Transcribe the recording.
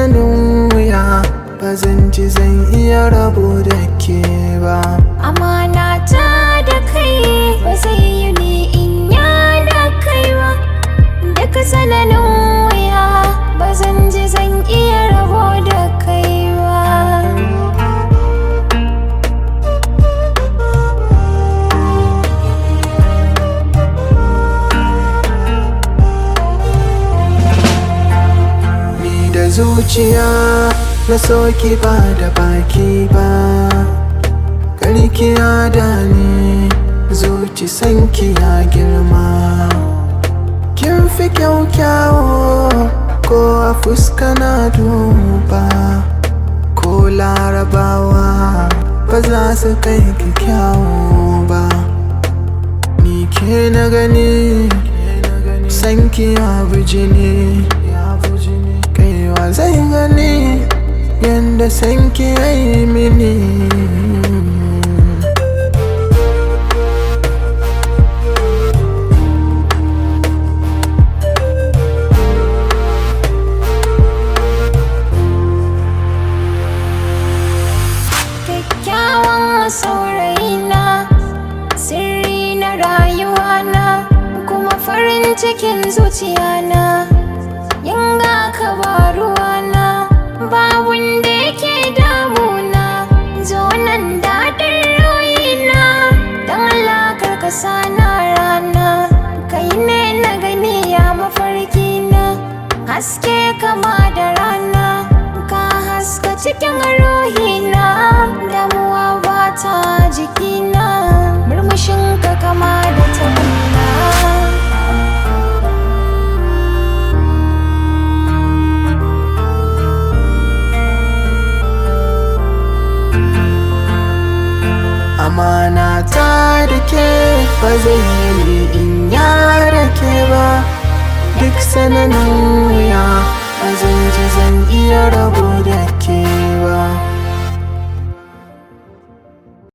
tsananin wuya ba zan ji zan iya rabo da ke ba. Amana ta da kai ba zai yi ni in ya da kai ba. Duka tsananin wuya ba zan ji zan iya rabo da kai ba. Zuciya na soki ba da baki ba, karkiya da ni zuci sanki ya girma. Kin fi kyaukyawo ko a fuska na duba, ko larabawa ba za su kai ki kyawo ba. Ni ke na gani sanki ya bi jini, kaiwa zai gani yanda sanki ya yi mini. Kyakkyawan saurayina, sirri na rayuwana, kuma farin cikin zuciyana. Yanga ka ba ruwana, ba wanda yake damuna. Zo nan daɗin royina, don Allah kar ka sana rana. Kai ne na gani ya mafarkina, haske kama da rana. Ka haska cikin ruhina, damuwa ba ta jikina. Murmushin ka kama da tabanna. Amana ta da ke ba zai yi in ya rake ba. Duk tsananin wuya ba zan ji zan iya rabo da ke ba.